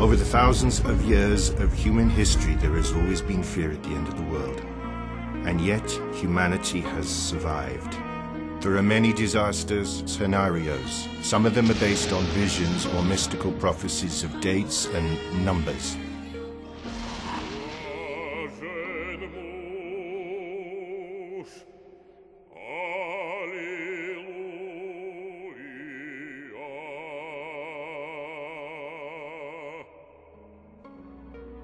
Over the thousands of years of human history, there has always been fear at the end of the world. And yet, humanity has survived. There are many disasters, scenarios. Some of them are based on visions or mystical prophecies of dates and numbers.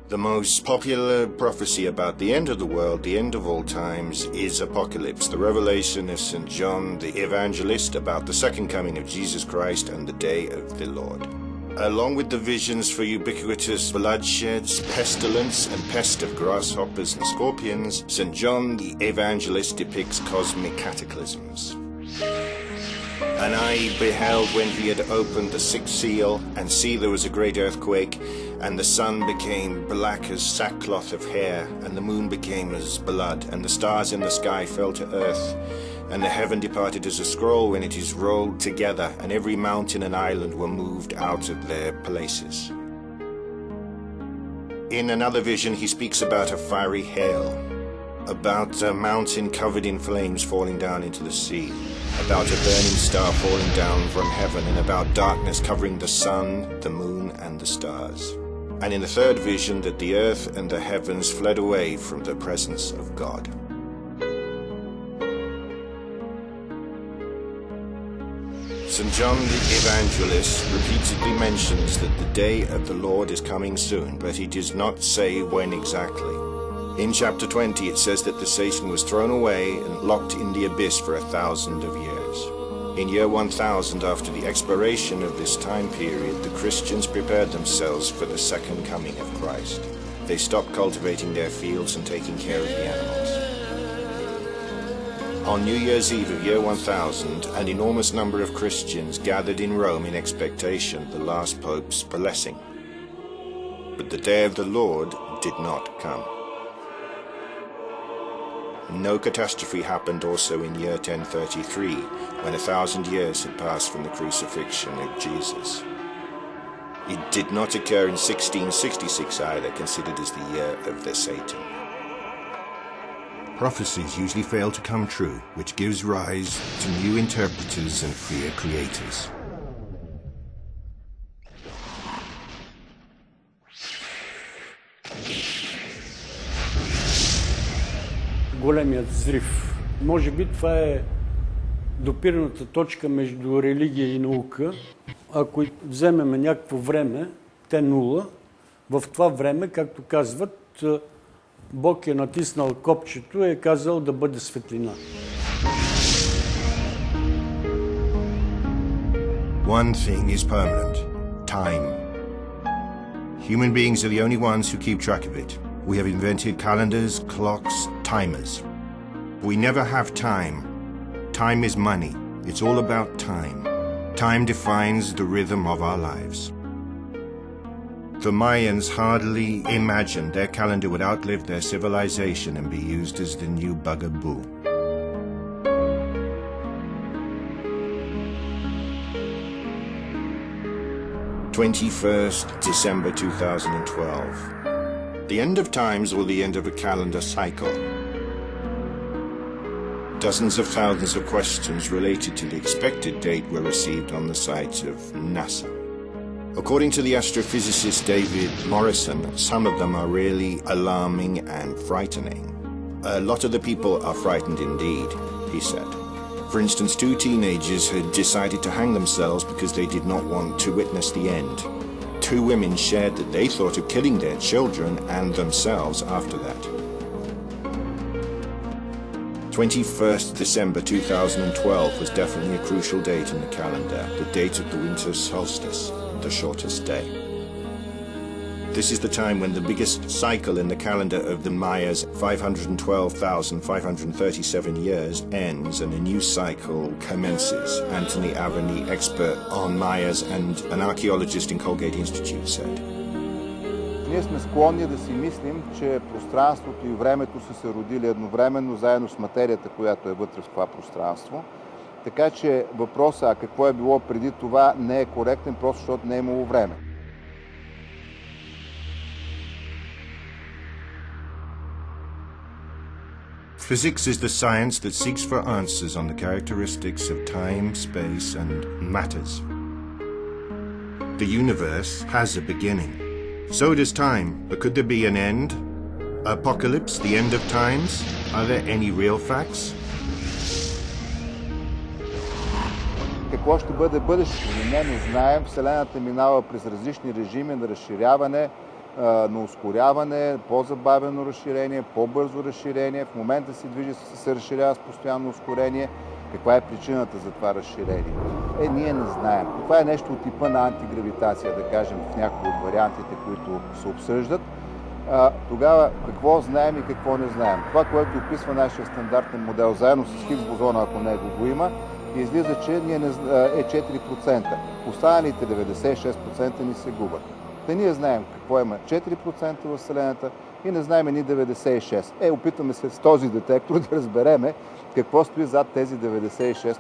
The most popular prophecy about the end of the world, the end of all times, is Apocalypse, the revelation of St. John the Evangelist about the second coming of Jesus Christ and the day of the Lord. Along with the visions for ubiquitous bloodsheds, pestilence, and pest of grasshoppers and scorpions, St. John the Evangelist depicts cosmic cataclysms. And I beheld when he had opened the sixth seal, and see there was a great earthquake, and the sun became black as sackcloth of hair, and the moon became as blood, and the stars in the sky fell to earth, and the heaven departed as a scroll when it is rolled together, and every mountain and island were moved out of their places. In another vision he speaks about a fiery hail, about a mountain covered in flames falling down into the sea, about a burning star falling down from heaven, and about darkness covering the sun, the moon, and the stars. And in the third vision that the earth and the heavens fled away from the presence of God. St. John the Evangelist repeatedly mentions that the day of the Lord is coming soon, but he does not say when exactly. In chapter 20 it says that the Satan was thrown away and locked in the abyss for 1,000 years. In year 1000, after the expiration of this time period, the Christians prepared themselves for the second coming of Christ. They stopped cultivating their fields and taking care of the animals. On New Year's Eve of year 1000, an enormous number of Christians gathered in Rome in expectation of the last Pope's blessing. But the day of the Lord did not come. No catastrophe happened also in year 1033, when 1,000 years had passed from the crucifixion of Jesus. It did not occur in 1666 either, considered as the year of the Satan. Prophecies usually fail to come true, which gives rise to new interpreters and fear creators. Големият взрив. Може би това е допирната точка между религия и наука. Ако вземем някакво време, Т0, в това време, както казват, Бог е натиснал копчето и е казал да бъде светлина. One thing is permanent: time. Human beings are the only ones who keep track of it. We have invented calendars, clocks, timers. We never have time. Time is money. It's all about time. Time defines the rhythm of our lives. The Mayans hardly imagined their calendar would outlive their civilization and be used as the new bugaboo. December 21st, 2012. The end of times or the end of a calendar cycle. Dozens of thousands of questions related to the expected date were received on the site of NASA. According to the astrophysicist David Morrison, some of them are really alarming and frightening. A lot of the people are frightened indeed, he said. For instance, 2 teenagers had decided to hang themselves because they did not want to witness the end. 2 women shared that they thought of killing their children and themselves after that. 21st December 2012 was definitely a crucial date in the calendar, the date of the winter solstice, the shortest day. This is the time when the biggest cycle in the calendar of the Mayas, 512,537 years, ends and a new cycle commences, Anthony Avani, expert on Mayas and an archaeologist in Colgate Institute, said. Ние сме склонни да си мислим, че пространството и времето са се родили едновременно, заедно с материята, която е вътре в това пространство. Така че въпросът, а какво е било преди това, не е коректен, просто защото не е имало време. Physics is the science that seeks for answers on the characteristics of time, space, and matters. The universe has a beginning. So does time, but could there be an end? Apocalypse, the end of times? Are there any real facts? Какво ще бъде бъдещето? Не знаем. Вселената минава през различни режими на разширяване, на ускоряване, по-забавено разширение, по-бързо разширение. В момента се разширява с постоянно ускорение. Каква е причината за това разширение? Ние не знаем. Това е нещо от типа на антигравитация, да кажем, в някои от вариантите, които се обсъждат. Тогава какво знаем и какво не знаем? Това, което описва нашия стандартен модел, заедно с Хигс бозона, ако него го има, излиза, че е 4%. Останалите 96% ни се губят. Та ние знаем какво има 4% в Вселената и не знаем ни 96%. Опитваме се с този детектор да разбереме какво стои зад тези 96%.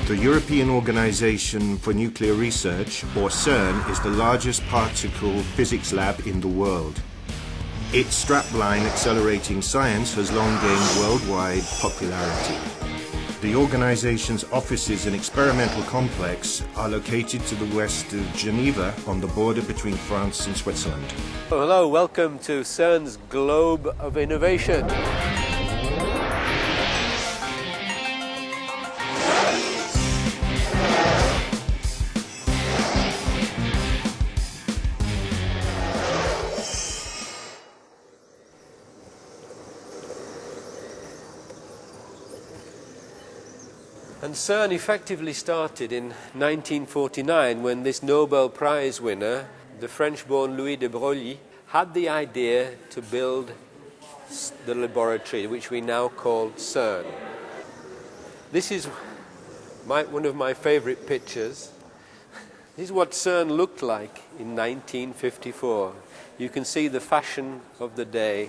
The European Organization for Nuclear Research, or CERN, is the largest particle physics lab in the world. Its strapline accelerating science has long gained worldwide popularity. The organization's offices and experimental complex are located to the west of Geneva on the border between France and Switzerland. Hello, welcome to CERN's Globe of Innovation. And CERN effectively started in 1949 when this Nobel Prize winner, the French-born Louis de Broglie, had the idea to build the laboratory which we now call CERN. This is one of my favorite pictures. This is what CERN looked like in 1954. You can see the fashion of the day.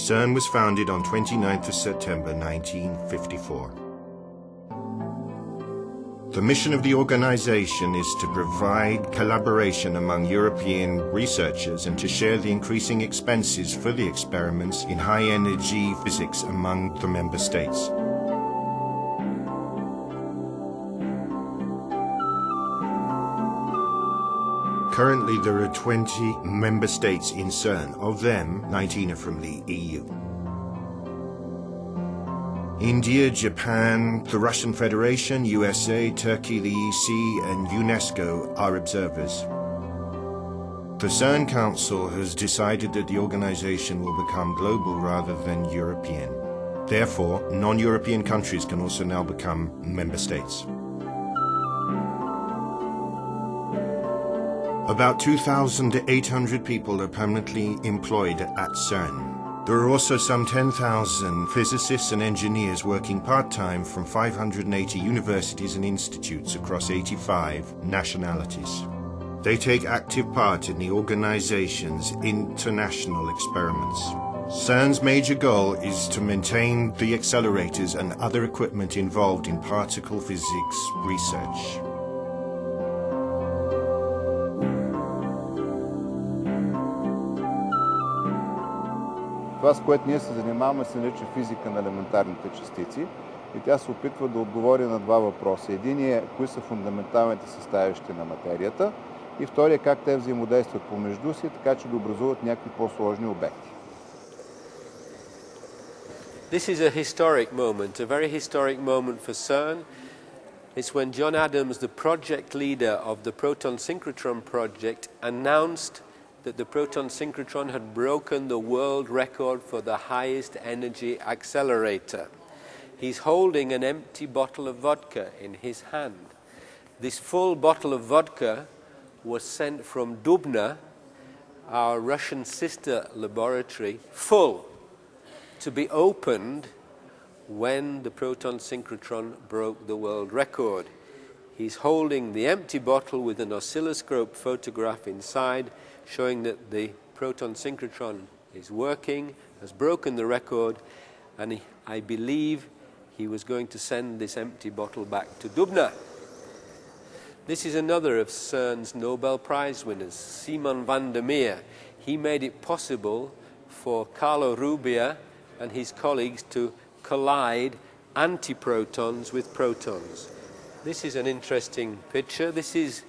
CERN was founded on 29th of September 1954. The mission of the organization is to provide collaboration among European researchers and to share the increasing expenses for the experiments in high-energy physics among the member states. Currently, there are 20 member states in CERN. Of them, 19 are from the EU. India, Japan, the Russian Federation, USA, Turkey, the EC, and UNESCO are observers. The CERN Council has decided that the organization will become global rather than European. Therefore, non-European countries can also now become member states. About 2,800 people are permanently employed at CERN. There are also some 10,000 physicists and engineers working part-time from 580 universities and institutes across 85 nationalities. They take active part in the organization's international experiments. CERN's major goal is to maintain the accelerators and other equipment involved in particle physics research. Това, с което ние се занимаваме, се нарича физика на елементарните частици и тя се опитва да отговори на два въпроса. Единият е кои са фундаменталните съставящи на материята и вторият е как те взаимодействат помежду си, така че да образуват някакви по-сложни обекти. This is a historic moment, a very historic moment for CERN. It's when John Adams, the project leader of the proton synchrotron project, announced that the proton synchrotron had broken the world record for the highest energy accelerator. He's holding an empty bottle of vodka in his hand. This full bottle of vodka was sent from Dubna, our Russian sister laboratory, full, to be opened when the proton synchrotron broke the world record. He's holding the empty bottle with an oscilloscope photograph inside, showing that the proton synchrotron is working, has broken the record, and I believe he was going to send this empty bottle back to Dubna. This is another of CERN's Nobel Prize winners, Simon van der Meer. He made it possible for Carlo Rubbia and his colleagues to collide antiprotons with protons. This is an interesting picture. This is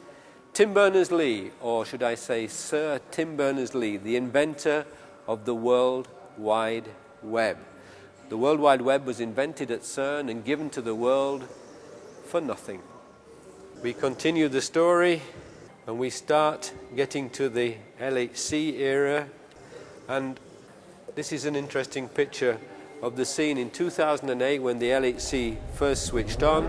Tim Berners-Lee, or should I say Sir Tim Berners-Lee, the inventor of the World Wide Web. The World Wide Web was invented at CERN and given to the world for nothing. We continue the story and we start getting to the LHC era, and this is an interesting picture of the scene in 2008 when the LHC first switched on.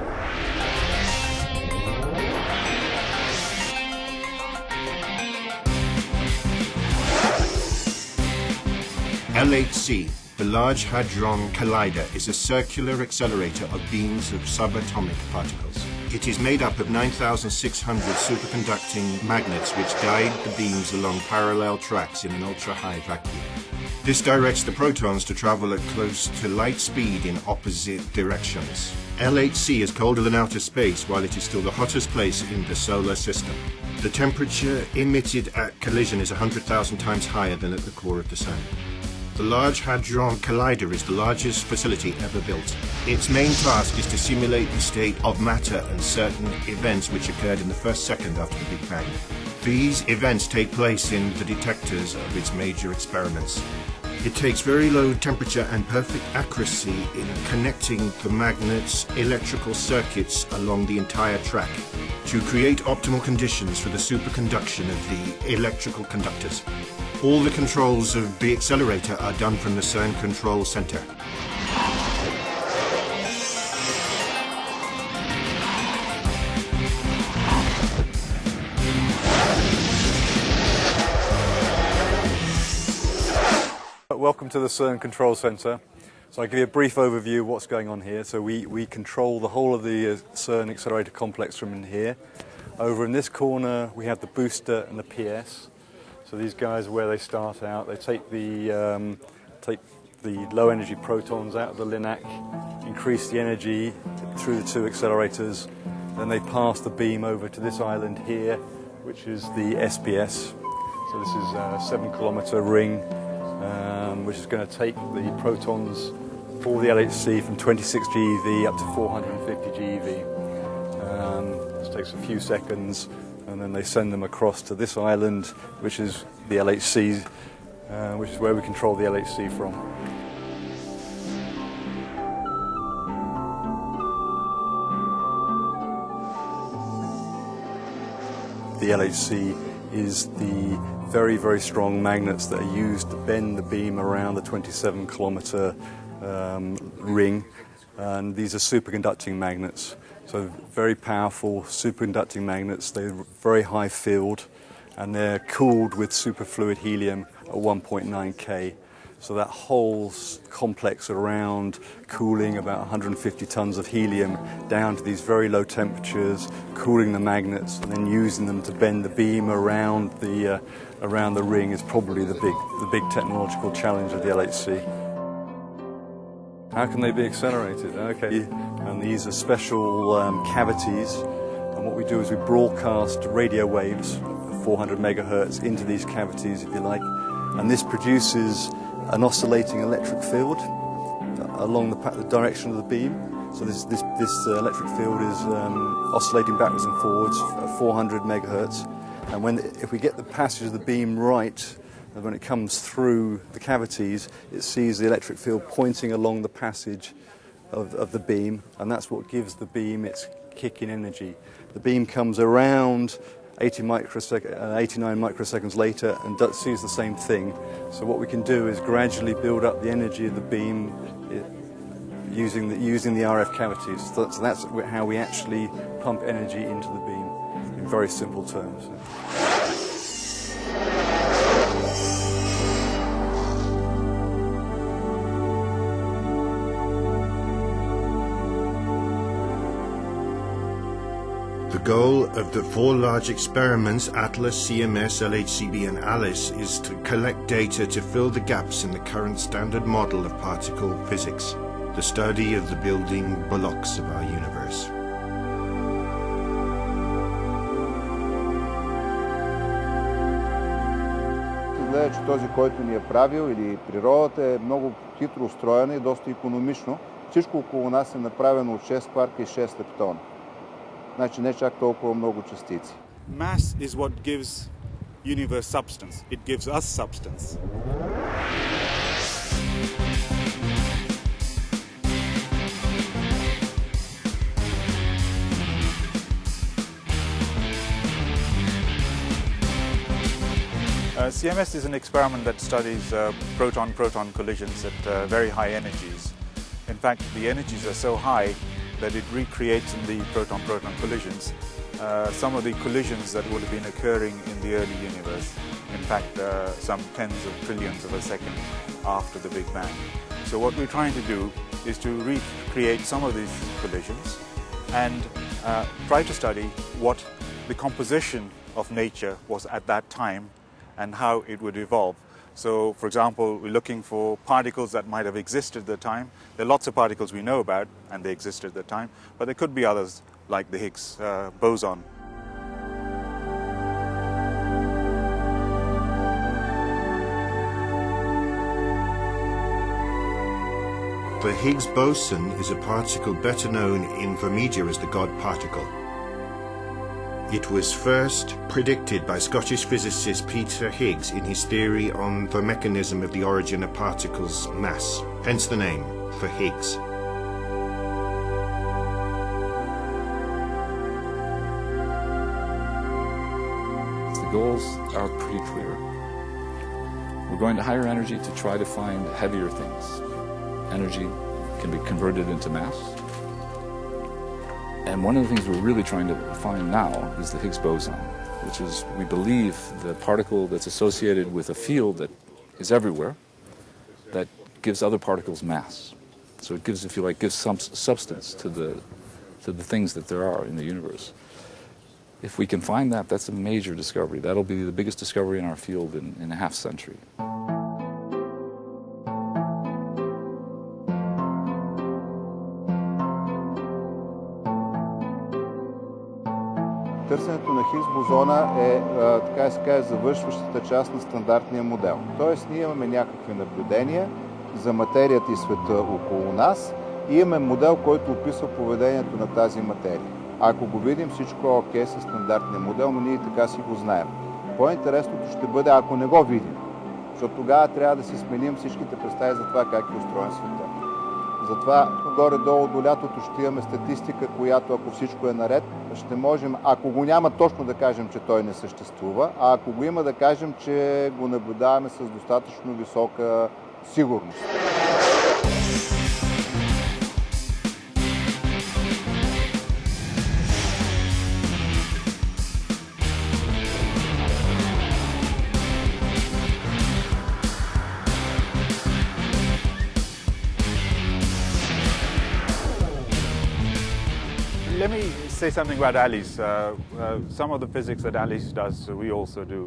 LHC, the Large Hadron Collider, is a circular accelerator of beams of subatomic particles. It is made up of 9,600 superconducting magnets which guide the beams along parallel tracks in an ultra-high vacuum. This directs the protons to travel at close to light speed in opposite directions. LHC is colder than outer space, while it is still the hottest place in the solar system. The temperature emitted at collision is 100,000 times higher than at the core of the Sun. The Large Hadron Collider is the largest facility ever built. Its main task is to simulate the state of matter and certain events which occurred in the first second after the Big Bang. These events take place in the detectors of its major experiments. It takes very low temperature and perfect accuracy in connecting the magnets' electrical circuits along the entire track to create optimal conditions for the superconduction of the electrical conductors. All the controls of the accelerator are done from the CERN Control Center. Welcome to the CERN Control Center. So I'll give you a brief overview of what's going on here. So we control the whole of the CERN accelerator complex from in here. Over in this corner we have the booster and the PS. So these guys are where they start out. They take the low energy protons out of the LINAC, increase the energy through the two accelerators, then they pass the beam over to this island here, which is the SPS. So this is a 7-kilometer ring, which is going to take the protons for the LHC from 26 GeV up to 450 GeV. This takes a few seconds, and then they send them across to this island, which is the LHC, which is where we control the LHC from. The LHC is the very, very strong magnets that are used to bend the beam around the 27-kilometer ring, and these are superconducting magnets. So very powerful superconducting magnets. They're very high field, and they're cooled with superfluid helium at 1.9 K. So that whole complex around cooling about 150 tons of helium down to these very low temperatures, cooling the magnets, and then using them to bend the beam around the ring is probably the big technological challenge of the LHC. How can they be accelerated? Okay, and these are special cavities, and what we do is we broadcast radio waves, 400 megahertz, into these cavities, if you like, and this produces an oscillating electric field along the direction of the beam. So this electric field is oscillating backwards and forwards at 400 megahertz, and if we get the passage of the beam right, and when it comes through the cavities, it sees the electric field pointing along the passage of the beam, and that's what gives the beam its kick-in energy. The beam comes around 89 microseconds later and sees the same thing. So what we can do is gradually build up the energy of the beam using the RF cavities. So that's how we actually pump energy into the beam, in very simple terms. The goal of the four large experiments, ATLAS, CMS, LHCb and ALICE, is to collect data to fill the gaps in the current standard model of particle physics, the study of the building blocks of our universe. Гледа, че този, който ни е правил, или природата, е много хитро устроена и доста икономично. Всичко около нас е направено от 6 кварка и 6 лептона. Значи не чак толкова много частици. Mass is what gives universe substance. It gives us substance. CMS is an experiment that studies proton-proton collisions at very high energies. In fact, the energies are so high that it recreates in the proton-proton collisions some of the collisions that would have been occurring in the early universe. In fact, some tens of trillions of a second after the Big Bang. So what we're trying to do is to recreate some of these collisions and try to study what the composition of nature was at that time and how it would evolve. So, for example, we're looking for particles that might have existed at the time. There are lots of particles we know about, and they existed at the time, but there could be others, like the Higgs boson. The Higgs boson is a particle better known in media as the God particle. It was first predicted by Scottish physicist Peter Higgs in his theory on the mechanism of the origin of particles' mass, hence the name for Higgs. The goals are pretty clear. We're going to higher energy to try to find heavier things. Energy can be converted into mass. And one of the things we're really trying to find now is the Higgs boson, which is, we believe, the particle that's associated with a field that is everywhere, that gives other particles mass. So it gives, if you like, gives some substance to the things that there are in the universe. If we can find that, that's a major discovery. That'll be the biggest discovery in our field in a half century. Търсенето на Хигс бозона е, така да се каже, завършващата част на стандартния модел. Тоест, ние имаме някакви наблюдения за материята и света около нас и имаме модел, който описва поведението на тази материя. Ако го видим, всичко е окей със стандартния модел, но ние така си го знаем. По-интересното ще бъде, ако не го видим, защото тогава трябва да си сменим всичките представи за това как е устроен света. Затова горе-долу до лятото ще имаме статистика, която, ако всичко е наред, ще можем, ако го няма точно да кажем, че той не съществува, а ако го има да кажем, че го наблюдаваме с достатъчно висока сигурност. Let me say something about Alice. Some of the physics that Alice does, we also do.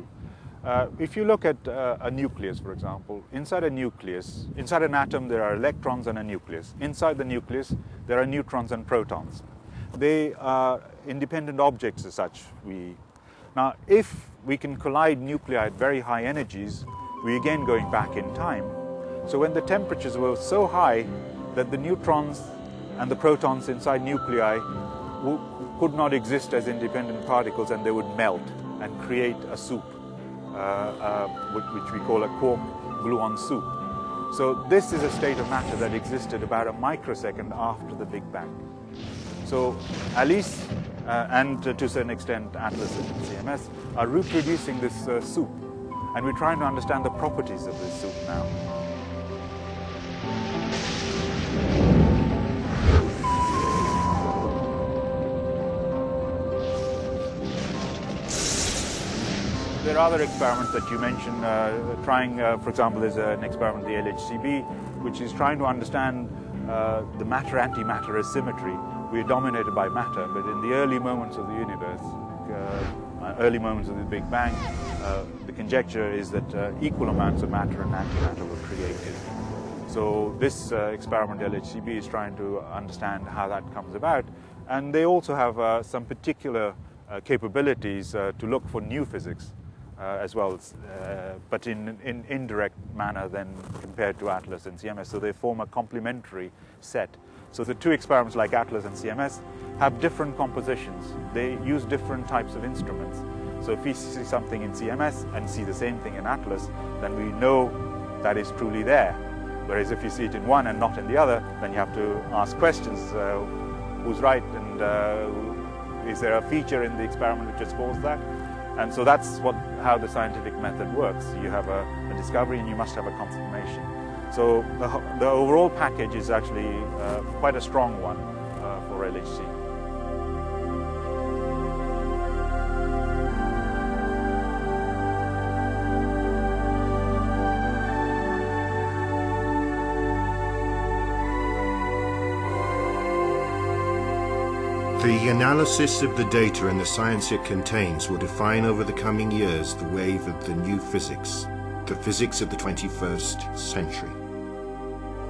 If you look at a nucleus, for example, inside a nucleus, inside an atom there are electrons and a nucleus. Inside the nucleus there are neutrons and protons. They are independent objects as such. Now, if we can collide nuclei at very high energies, we again going back in time. So when the temperatures were so high that the neutrons and the protons inside nuclei could not exist as independent particles, and they would melt and create a soup, which we call a quark gluon soup. So this is a state of matter that existed about a microsecond after the Big Bang. So Alice and to a certain extent ATLAS and CMS are reproducing this soup, and we're trying to understand the properties of this soup now. There are other experiments that you mentioned, for example, there's an experiment, the LHCb, which is trying to understand the matter-antimatter asymmetry. We're dominated by matter, but in the early moments of the universe, early moments of the Big Bang, the conjecture is that equal amounts of matter and antimatter were created. So this experiment LHCb is trying to understand how that comes about, and they also have some particular capabilities to look for new physics as well, but in indirect manner than compared to ATLAS and CMS. So they form a complementary set. So the two experiments like ATLAS and CMS have different compositions. They use different types of instruments. So if we see something in CMS and see the same thing in ATLAS, then we know that is truly there. Whereas if you see it in one and not in the other, then you have to ask questions. Who's right, and is there a feature in the experiment which just caused that? And so that's how the scientific method works. You have a discovery and you must have a confirmation. So the overall package is actually quite a strong one for LHC. The analysis of the data and the science it contains will define over the coming years the wave of the new physics, the physics of the 21st century.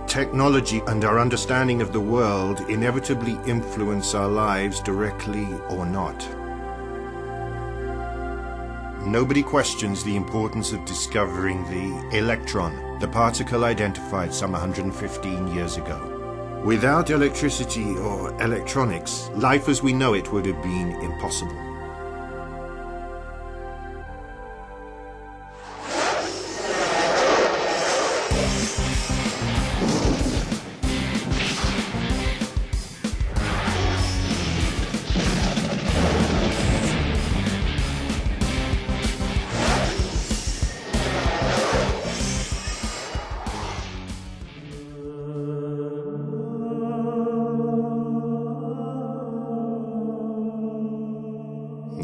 Technology and our understanding of the world inevitably influence our lives directly or not. Nobody questions the importance of discovering the electron, the particle identified some 115 years ago. Without electricity or electronics, life as we know it would have been impossible.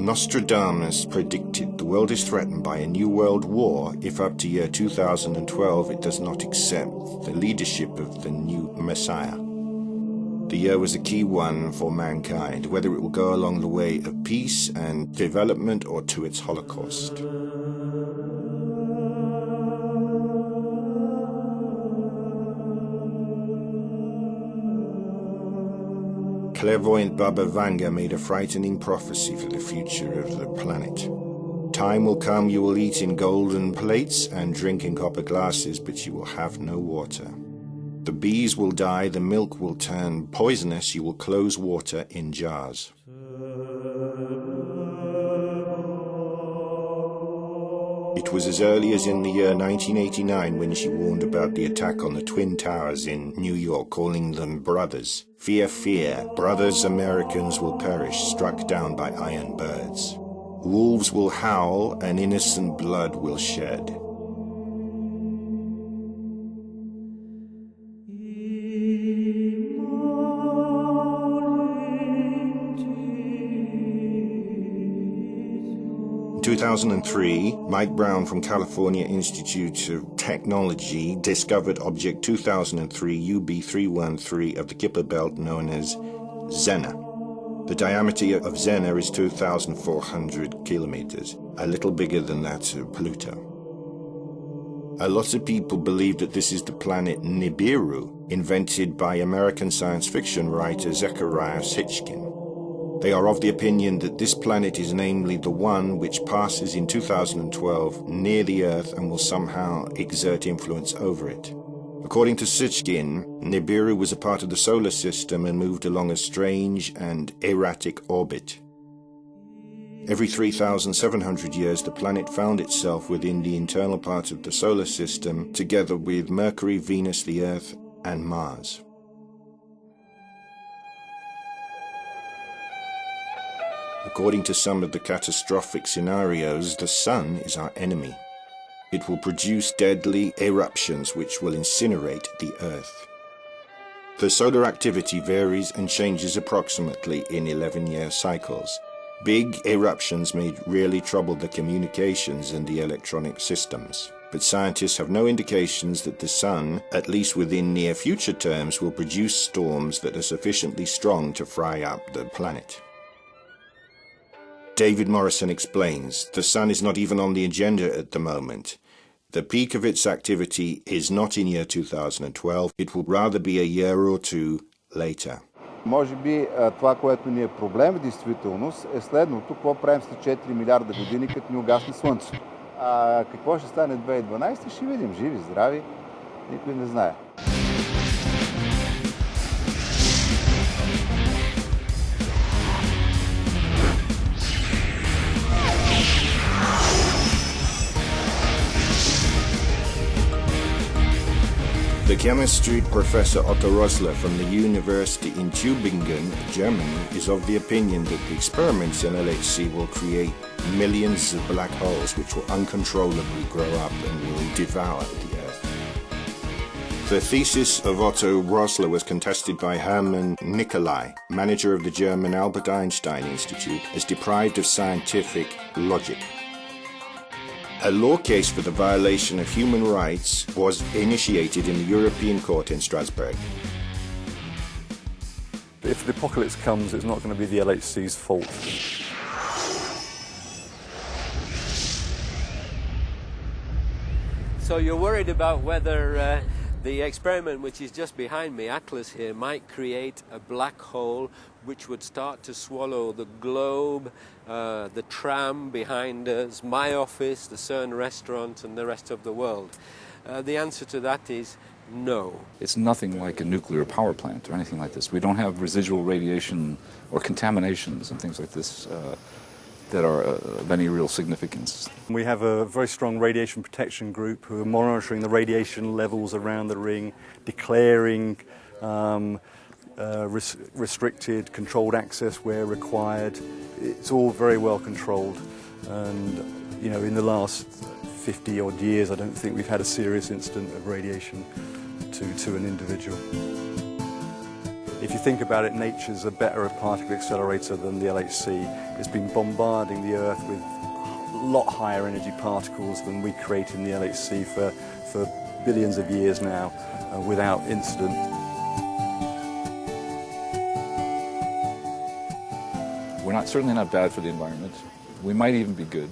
Nostradamus predicted the world is threatened by a new world war if up to year 2012 it does not accept the leadership of the new Messiah. The year was a key one for mankind, whether it will go along the way of peace and development or to its holocaust. Clairvoyant Baba Vanga made a frightening prophecy for the future of the planet. Time will come you will eat in golden plates and drink in copper glasses, but you will have no water. The bees will die, the milk will turn poisonous, you will close water in jars. It was as early as in the year 1989 when she warned about the attack on the Twin Towers in New York, calling them brothers. Fear, fear, brothers Americans will perish, struck down by iron birds. Wolves will howl and innocent blood will shed. In 2003, Mike Brown from California Institute of Technology discovered object 2003 UB313 of the Kuiper belt known as Xena. The diameter of Xena is 2,400 kilometers, a little bigger than that of Pluto. A lot of people believe that this is the planet Nibiru, invented by American science fiction writer Zecharia Sitchin. They are of the opinion that this planet is namely the one which passes in 2012 near the Earth and will somehow exert influence over it. According to Sitchin, Nibiru was a part of the solar system and moved along a strange and erratic orbit. Every 3,700 years, the planet found itself within the internal part of the solar system, together with Mercury, Venus, the Earth, and Mars. According to some of the catastrophic scenarios, the Sun is our enemy. It will produce deadly eruptions which will incinerate the Earth. The solar activity varies and changes approximately in 11-year cycles. Big eruptions may really trouble the communications and the electronic systems. but scientists have no indications that the Sun, at least within near future terms, will produce storms that are sufficiently strong to fry up the planet. David Morrison explains, the Sun is not even on the agenda at the moment. The peak of its activity is not in year 2012, it will rather be a year or two later. Може би това, което ни е проблем в действителност, е следното. Какво правим след 4 милиарда години, като ни угасне Слънцето? А какво ще стане 2012? Ще видим. Живи, здрави. Никой не знае. The chemistry professor Otto Rosler from the university in Tübingen, Germany, is of the opinion that the experiments in LHC will create millions of black holes which will uncontrollably grow up and will devour the Earth. The thesis of Otto Rosler was contested by Hermann Nicolai, manager of the German Albert Einstein Institute, as deprived of scientific logic. A law case for the violation of human rights was initiated in the European Court in Strasbourg. If the apocalypse comes, it's not going to be the LHC's fault. So you're worried about whether the experiment which is just behind me, Atlas here, might create a black hole which would start to swallow the globe, the tram behind us, my office, the CERN restaurant and the rest of the world. The answer to that is no. It's nothing like a nuclear power plant or anything like this. We don't have residual radiation or contaminations and things like this that are of any real significance. We have a very strong radiation protection group who are monitoring the radiation levels around the ring, declaring restricted, controlled access where required. It's all very well controlled, and you know, in the last 50 odd years I don't think we've had a serious incident of radiation to an individual. If you think about it, nature's a better particle accelerator than the LHC. It's been bombarding the Earth with a lot higher energy particles than we create in the LHC for billions of years now without incident. We're certainly not bad for the environment. We might even be good.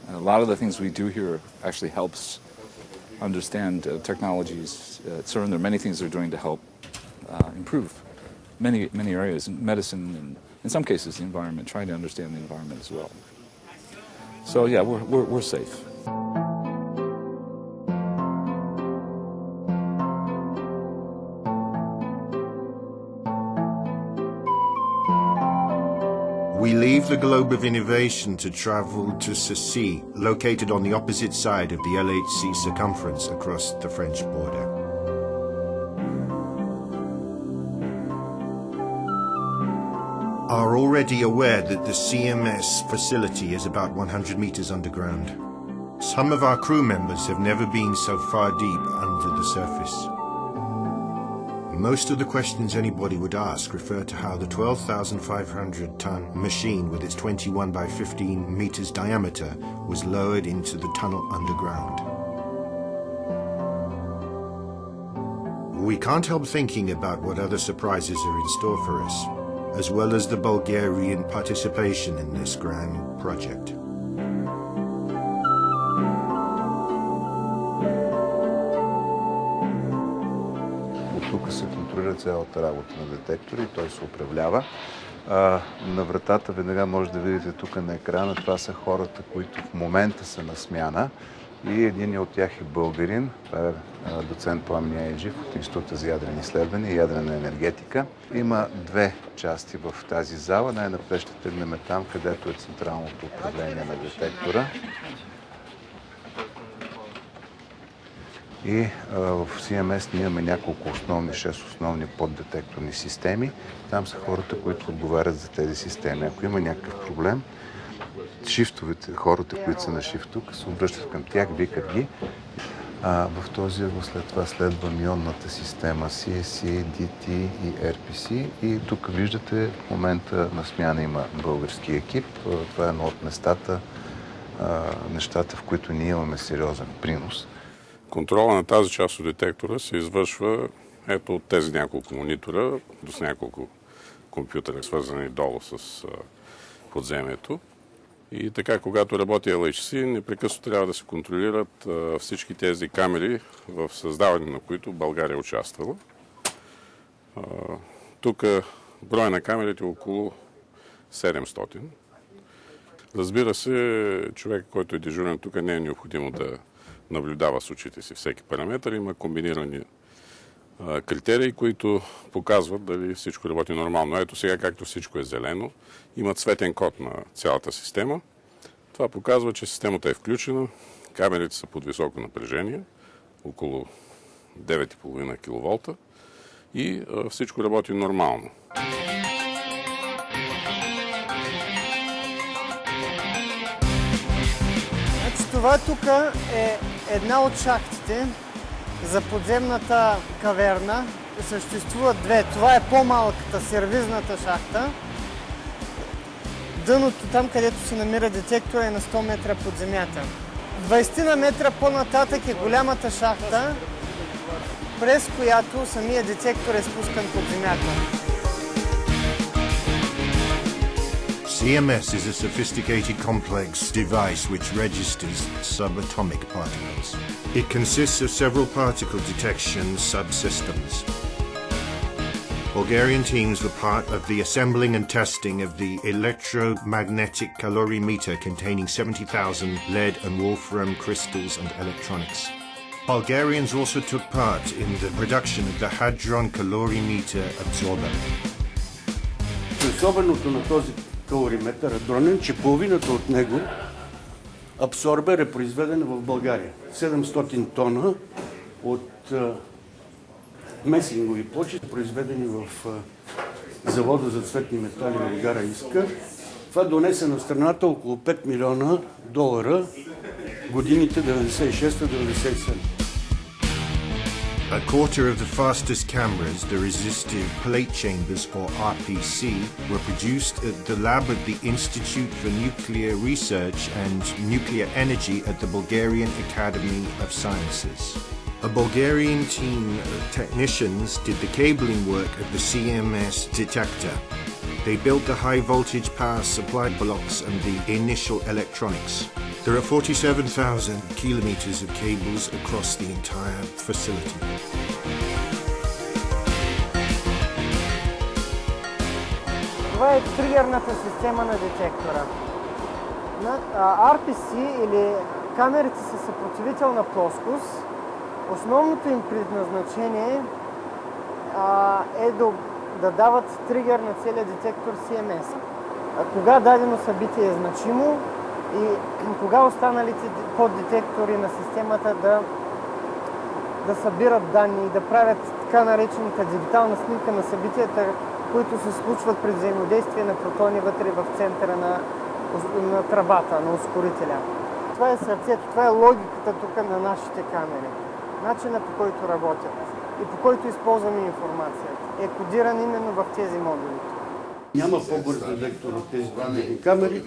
And a lot of the things we do here actually helps understand technologies. At CERN, there are many things they're doing to help improve many areas, in medicine and in some cases the environment, trying to understand the environment as well. So yeah, we're safe. We leave the globe of innovation to travel to Cessy, located on the opposite side of the LHC circumference across the French border. Are already aware that the CMS facility is about 100 meters underground. Some of our crew members have never been so far deep under the surface. Most of the questions anybody would ask refer to how the 12,500-ton machine with its 21 by 15 meters diameter was lowered into the tunnel underground. We can't help thinking about what other surprises are in store for us, as well as the Bulgarian participation in this grand project. Тук се контролира цялата работа на детектора и той се управлява. На вратата веднага може да видите тук на екрана, това са хората, които в момента са на смяна. И един от тях е българин, това е доцент Пламен Яйджиев от Института за ядрени изследвания и ядрена енергетика. Има две части в тази зала. Най-напред ще тръгнем там, където е централното управление на детектора. И в CMS ние имаме няколко основни, 6 основни поддетекторни системи. Там са хората, които отговарят за тези системи. Ако има някакъв проблем, шифтовете, хората, които са на шифт тук, се обръщат към тях, викат ги. В този ъгъл след това следва мионната система CSC, DT и RPC. И тук виждате, в момента на смяна има български екип. Това е едно от местата, нещата, в които ние имаме сериозен принос. Контрола на тази част от детектора се извършва ето от тези няколко монитора, с няколко компютъра, свързани долу с подземието. И така, когато работи LHC, непрекъснато трябва да се контролират всички тези камери, в създаване на които България е участвала. Тук броя на камерите е около 700. Разбира се, човек, който е дежурен тук, не е необходимо да наблюдава с очите си всеки параметър. Има комбинирани критерии, които показват дали всичко работи нормално. Ето сега, както всичко е зелено, има цветен код на цялата система. Това показва, че системата е включена, камерите са под високо напрежение, около 9,5 кВт и всичко работи нормално. Това тук е една от шахтите за подземната каверна. Съществуват две. Това е по-малката, сервизната шахта. Дъното там, където се намира детектора, е на 100 метра под земята. 20 на метра по-нататък е голямата шахта, през която самия детектор е спускан под земята. CMS is a sophisticated complex device which registers subatomic particles. It consists of several particle detection subsystems. Bulgarian teams were part of the assembling and testing of the electromagnetic calorimeter containing 70,000 lead and wolfram crystals and electronics. Bulgarians also took part in the production of the hadron calorimeter absorber. Особеното на този калориметър адронен, че половината от него абсорбер е произведен в България. 700 тона от месингови плочи, произведени в завода за цветни метали в гара Иска. Това донесе на страната около 5 милиона долара годините 96-97. A quarter of the fastest cameras, the resistive plate chambers or RPC, were produced at the lab of the Institute for Nuclear Research and Nuclear Energy at the Bulgarian Academy of Sciences. A Bulgarian team of technicians did the cabling work of the CMS detector. They built the high voltage power supply blocks and the initial electronics. There are 47,000 kilometers of cables across the entire facility. Това е тригърната система на детектора. RPC или камерите със съпротивителна плоскост, основното им предназначение е да дават тригър на целия детектор CMS. Кога дадено събитие е значимо и кога останалите поддетектори на системата да събират данни и да правят така наречената дигитална снимка на събитията, които се случват при взаимодействие на протони вътре в центъра на тръбата, на ускорителя. Това е сърцето, това е логиката тук на нашите камери. Начинът, по който работят и по който използваме информацията е кодиран именно в тези модули. Няма по-бърз детектор от тези камери.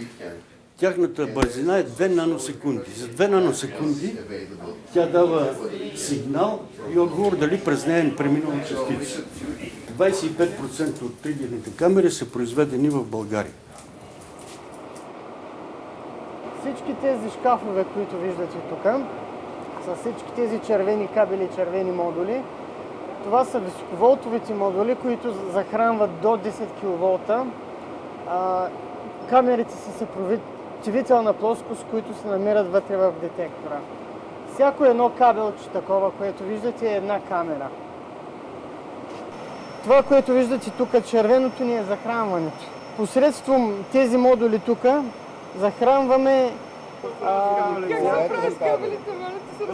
Тяхната бързина е 2 наносекунди. За 2 наносекунди тя дава сигнал и отговор дали през нея е преминала частица. 25% от тригерните камери са произведени в България. Всички тези шкафове, които виждате тук, с всички тези червени кабели, червени модули, това са високоволтовите модули, които захранват до 10 кВт. Камерите са съпротивителна плоскост, които се намират вътре в детектора. Всяко едно кабелче такова, което виждате, е една камера. Това, което виждате тук, червеното ни е захранването. Посредством тези модули тук захранваме...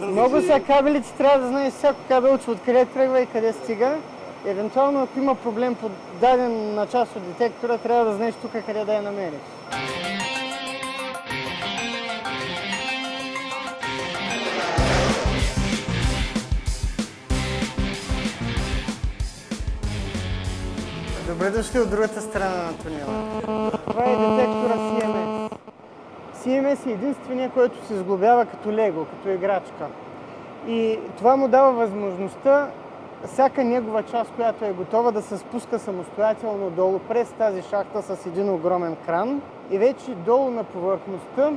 Много са кабелите, трябва да знаеш всяко кабелче откъде тръгва и къде стига. Евентуално, ако има проблем по дадена част от детектора, трябва да знаеш тук къде да я намериш. Добре дошли от другата страна на тунела. Това е детектора CMS. CMS е единствения, който се сглобява като лего, като играчка. И това му дава възможността всяка негова част, която е готова, да се спуска самостоятелно долу през тази шахта с един огромен кран и вече долу на повърхността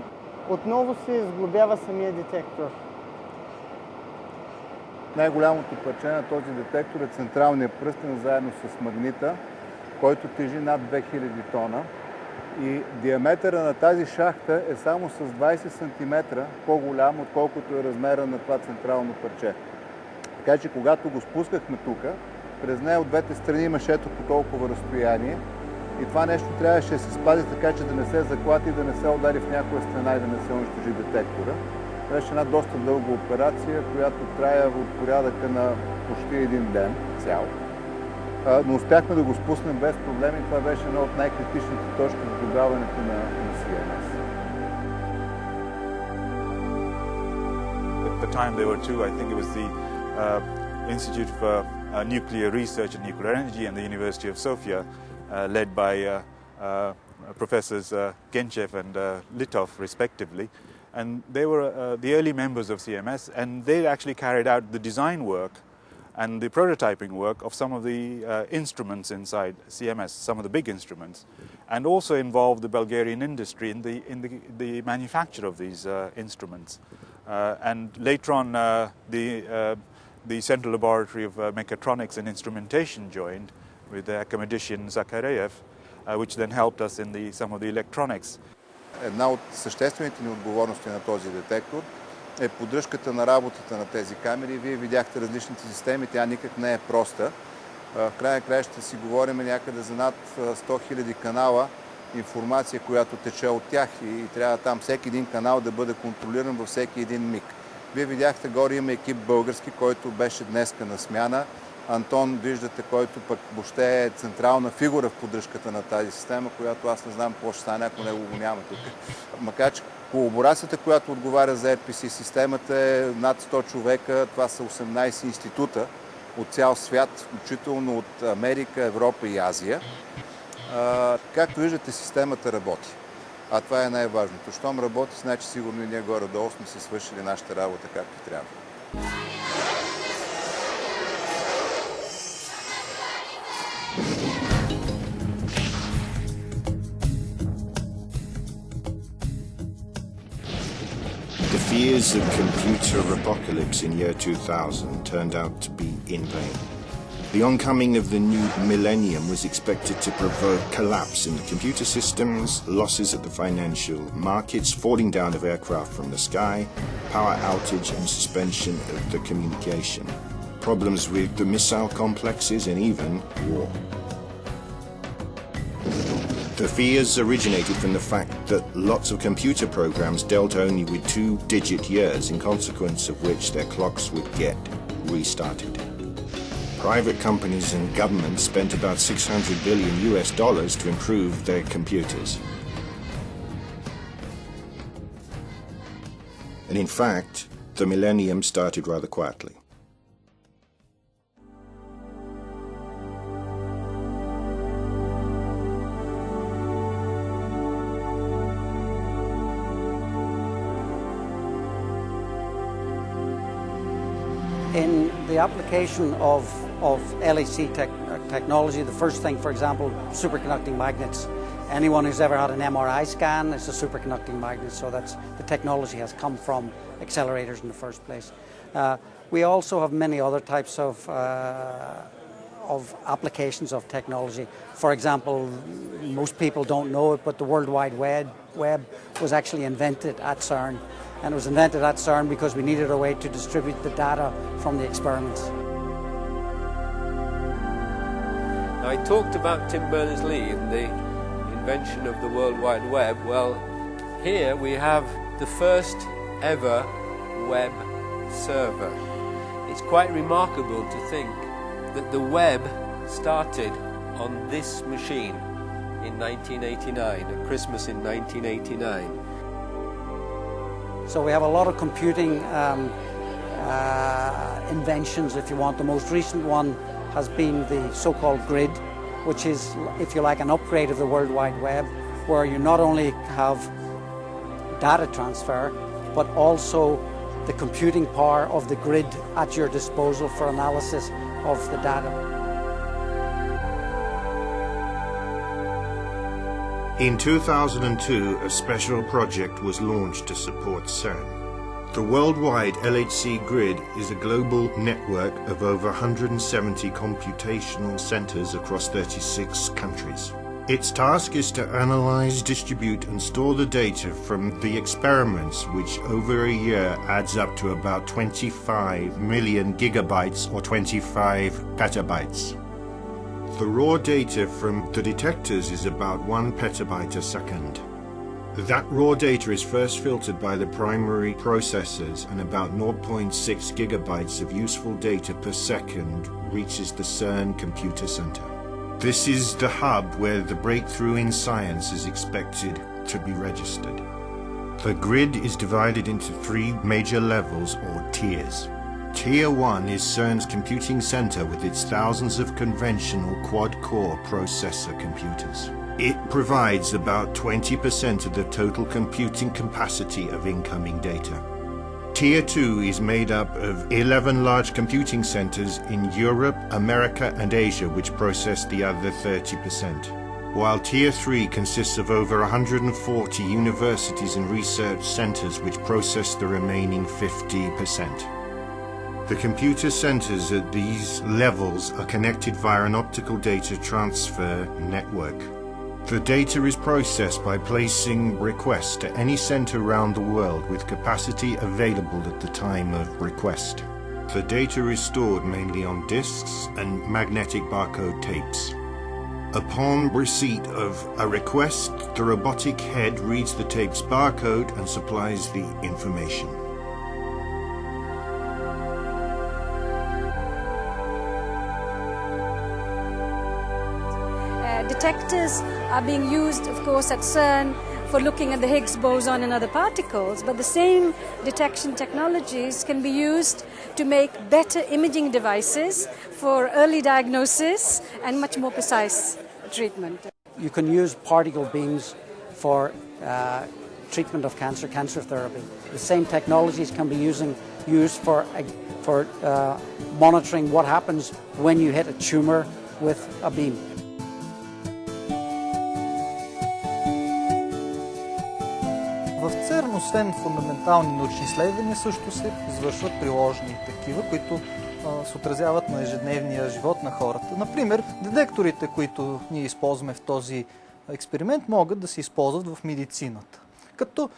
отново се сглобява самия детектор. Най-голямото парче на този детектор е централният пръстен заедно с магнита, който тежи над 2000 тона. И диаметъра на тази шахта е само с 20 см по-голям, отколкото е размера на това централно парче. Така че когато го спускахме тук, през нея от двете страни имаше ето по толкова разстояние и това нещо трябваше да се спази така, че да не се заклати, да не се удари в някоя страна и да не се унищожи детектора. Беше една доста дълга операция, която трая от порядъка на почти един ден цял. Но успяхме да го спуснем без проблеми и това беше една от най-критичните точки в сглобяването на CMS. At the time there were two, I think it was the Institute for Nuclear Research and Nuclear Energy and the University of Sofia, led by Professors Genchev and Litov, respectively. And they were the early members of CMS, and they actually carried out the design work and the prototyping work of some of the instruments inside CMS, some of the big instruments, and also involved the Bulgarian industry in the manufacture of these instruments. And later on, the Central Laboratory of Mechatronics and Instrumentation joined with the academician Zakharev, which then helped us in some of the electronics. Една от съществените ни отговорности на този детектор е поддръжката на работата на тези камери. Вие видяхте различните системи, тя никак не е проста. В края на края ще си говорим някъде за над 100 000 канала информация, която тече от тях и трябва там всеки един канал да бъде контролиран във всеки един миг. Вие видяхте, горе има екип български, който беше днеска на смяна. Антон, виждате, който пък въобще е централна фигура в поддръжката на тази система, която аз не знам какво ще стане, ако него го няма тук. Макар че колаборацията, която отговаря за RPC системата е над 100 човека, това са 18 института от цял свят, включително от Америка, Европа и Азия. Както виждате, системата работи. А това е най-важното. Щом работи, значи сигурно и ние горе-долу сме си свършили нашата работа както трябва. The fears of computer apocalypse in year 2000 turned out to be in vain. The oncoming of the new millennium was expected to provoke collapse in the computer systems, losses at the financial markets, falling down of aircraft from the sky, power outage and suspension of the communication, problems with the missile complexes and even war. The fears originated from the fact that lots of computer programs dealt only with 2-digit years, in consequence of which their clocks would get restarted. Private companies and governments spent about $600 billion to improve their computers. And in fact, the millennium started rather quietly. In the application of LHC technology, the first thing, for example, superconducting magnets. Anyone who's ever had an MRI scan is a superconducting magnet, so that's the technology has come from accelerators in the first place. We also have many other types of applications of technology. For example, most people don't know it, but the World Wide Web was actually invented at CERN. And it was invented at CERN because we needed a way to distribute the data from the experiments. I talked about Tim Berners-Lee and the invention of the World Wide Web. Well, here we have the first ever web server. It's quite remarkable to think that the web started on this machine in 1989, at Christmas in 1989. So we have a lot of computing inventions, if you want. The most recent one has been the so-called grid, which is, if you like, an upgrade of the World Wide Web, where you not only have data transfer, but also the computing power of the grid at your disposal for analysis of the data. In 2002, a special project was launched to support CERN. The worldwide LHC grid is a global network of over 170 computational centers across 36 countries. Its task is to analyze, distribute and store the data from the experiments, which over a year adds up to about 25 million gigabytes or 25 petabytes. The raw data from the detectors is about 1 petabyte a second. That raw data is first filtered by the primary processors, and about 0.6 gigabytes of useful data per second reaches the CERN computer center. This is the hub where the breakthrough in science is expected to be registered. The grid is divided into 3 major levels or tiers. Tier 1 is CERN's computing center with its thousands of conventional quad-core processor computers. It provides about 20% of the total computing capacity of incoming data. Tier 2 is made up of 11 large computing centers in Europe, America and Asia, which process the other 30%. While Tier 3 consists of over 140 universities and research centers which process the remaining 50%. The computer centers at these levels are connected via an optical data transfer network. The data is processed by placing requests to any center around the world with capacity available at the time of request. The data is stored mainly on disks and magnetic barcode tapes. Upon receipt of a request, the robotic head reads the tape's barcode and supplies the information. Detectors are being used, of course, at CERN for looking at the Higgs boson and other particles, but the same detection technologies can be used to make better imaging devices for early diagnosis and much more precise treatment. You can use particle beams for treatment of cancer therapy. The same technologies can be used for monitoring what happens when you hit a tumor with a beam. В ЦЕРН, освен фундаментални научни изследвания, също се извършват приложни такива, които се отразяват на ежедневния живот на хората. Например, детекторите, които ние използваме в този експеримент, могат да се използват в медицината. Като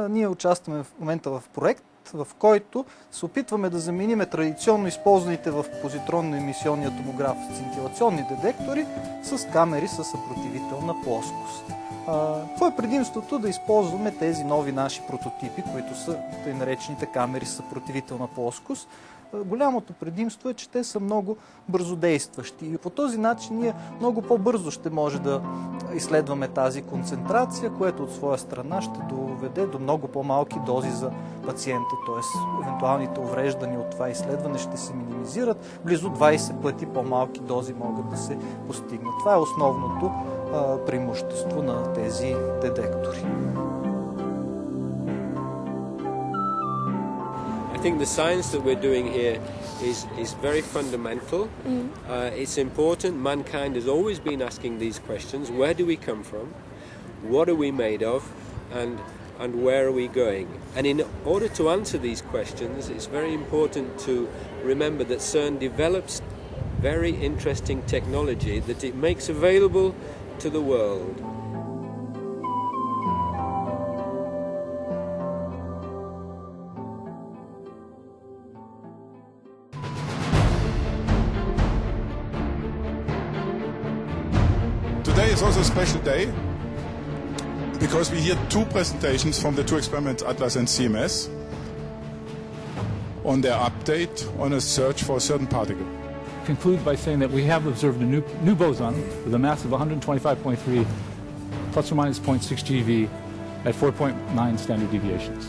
ние участваме в момента в проект, в който се опитваме да замениме традиционно използваните в позитронно-емисионния томограф сцинтилационни детектори с камери със съпротивителна плоскост. Какво е предимството да използваме тези нови наши прототипи, които са тъй наречените камери с съпротивителна плоскост? Голямото предимство е, че те са много бързодействащи и по този начин ние много по-бързо ще може да изследваме тази концентрация, което от своя страна ще доведе до много по-малки дози за пациента, т.е. евентуалните увреждания от това изследване ще се минимизират, близо 20 пъти по-малки дози могат да се постигнат. Това е основното преимущество на тези детектори. I think the science that we're doing here is very fundamental. It's important. Mankind has always been asking these questions. Where do we come from? What are we made of? And where are we going? And in order to answer these questions, it's very important to remember that CERN develops very interesting technology that it makes available to the world. Today is also a special day because we hear 2 presentations from the 2 experiments, Atlas and CMS, on their update on a search for a certain particle. Conclude by saying that we have observed a new boson with a mass of 125.3 plus or minus 0.6 GeV at 4.9 standard deviations.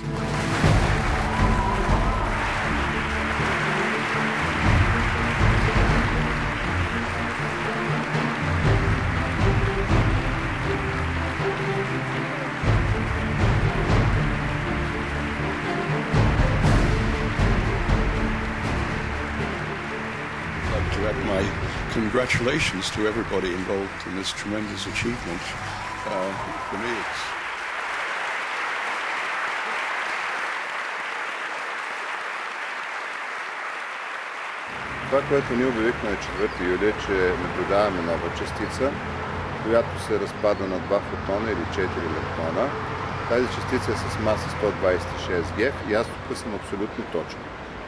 congratulations to everybody involved in this tremendous achievement. For me, it's... Това, което ние обявихме на 4 юли е, че наблюдаваме нова частица, която се разпада на 2 фотона или 4 електрона. Тази частица е с маса 126 ГЕВ и аз тук съм абсолютно точен.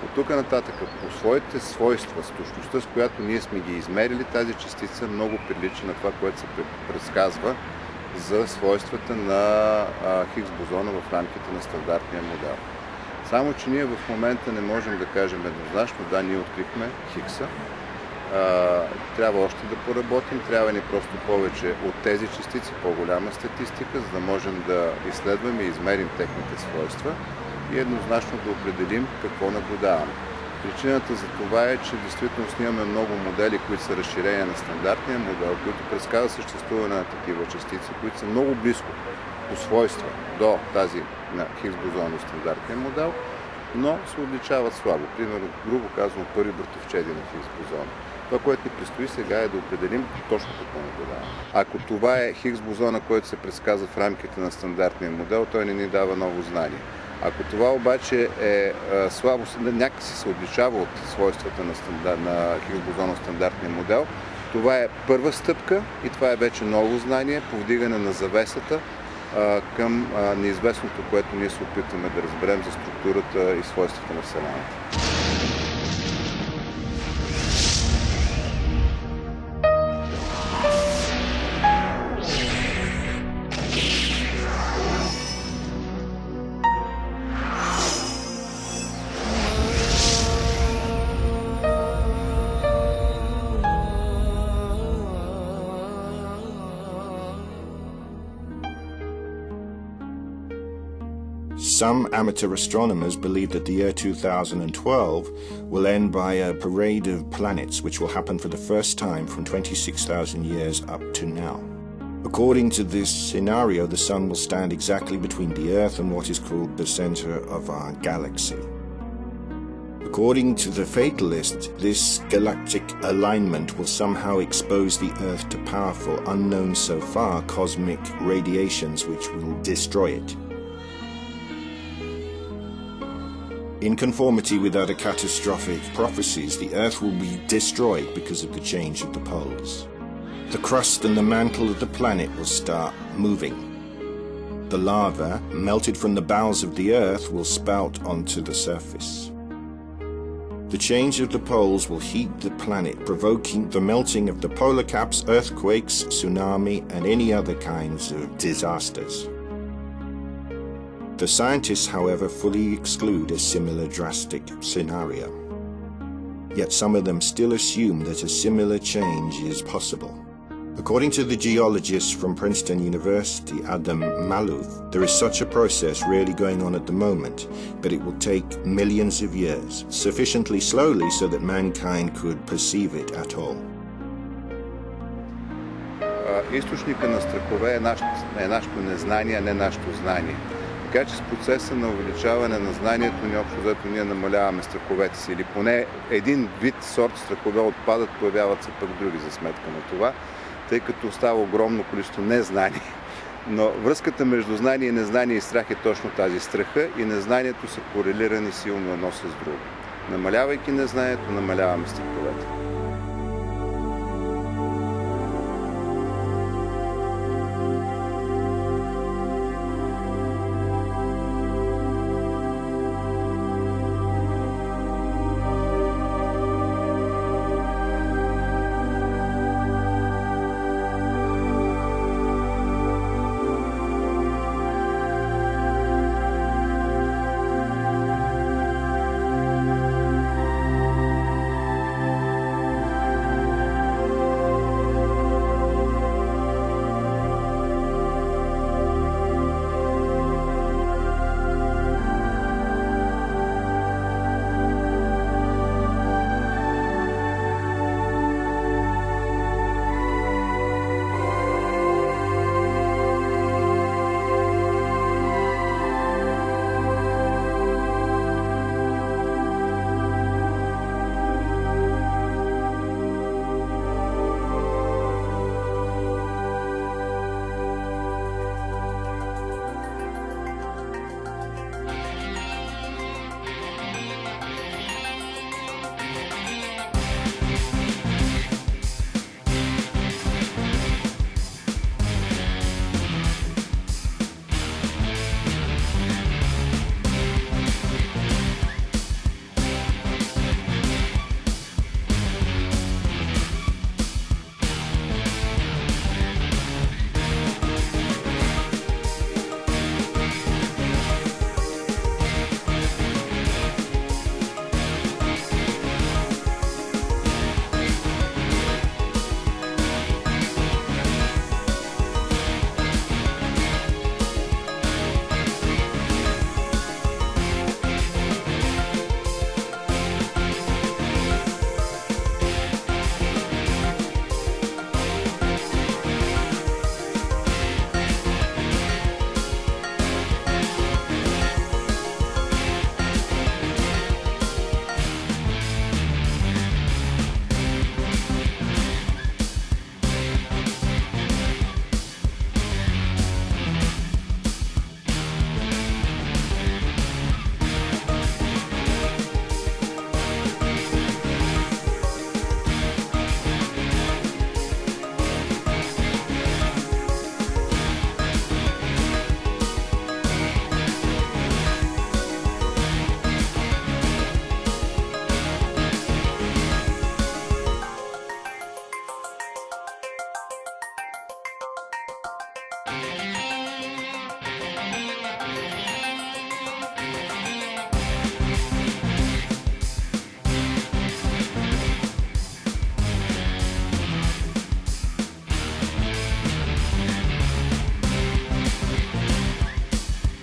От тук нататък, по своите свойства, с точността, с която ние сме ги измерили, тази частица много прилича на това, което се предсказва за свойствата на Хигс бозона в рамките на стандартния модел. Само, че ние в момента не можем да кажем еднозначно, да, ние открихме Хигса. Трябва още да поработим, трябва ни просто повече от тези частици, по-голяма статистика, за да можем да изследваме и измерим техните свойства и еднозначно да определим какво наблюдаваме. Причината за това е, че действително снимаме много модели, които са разширения на стандартния модел, които предсказват съществуване на такива частици, които са много близко по свойства до тази на Хигс бозона в стандартния модел, но се отличават слабо. Примерно, грубо казвам, първи братовчеди на Хигс бозона. Това, което ни предстои сега е да определим точно какво наблюдаваме. Ако това е Хигс бозона, който се предсказва в рамките на стандартния модел, той не ни дава ново знание. Ако това обаче е слабо, някакси се отличава от свойствата на Хигс бозона в стандартния модел, това е първа стъпка и това е вече ново знание, повдигане на завесата към неизвестното, което ние се опитваме да разберем за структурата и свойствата на Вселената. Some amateur astronomers believe that the year 2012 will end by a parade of planets which will happen for the first time from 26,000 years up to now. According to this scenario, the Sun will stand exactly between the Earth and what is called the center of our galaxy. According to the fatalists, this galactic alignment will somehow expose the Earth to powerful, unknown so far, cosmic radiations which will destroy it. In conformity with other catastrophic prophecies, the Earth will be destroyed because of the change of the poles. The crust and the mantle of the planet will start moving. The lava, melted from the bowels of the Earth, will spout onto the surface. The change of the poles will heat the planet, provoking the melting of the polar caps, earthquakes, tsunami, and any other kinds of disasters. The scientists, however, fully exclude a similar drastic scenario. Yet some of them still assume that a similar change is possible. According to the geologist from Princeton University, Adam Malouf, there is such a process really going on at the moment, but it will take millions of years, sufficiently slowly so that mankind could perceive it at all. Източника на страхове е нашето незнание, а не нашето знание. Така че с процеса на увеличаване на знанието ни общо взето ние намаляваме страховете си. Или поне един вид сорт страхове отпадат, появяват се пък други за сметка на това, тъй като остава огромно количество незнание. Но връзката между знание и незнание и страх е точно тази. Страха и незнанието са корелирани силно едно с друго. Намалявайки незнанието, намаляваме страховете. you.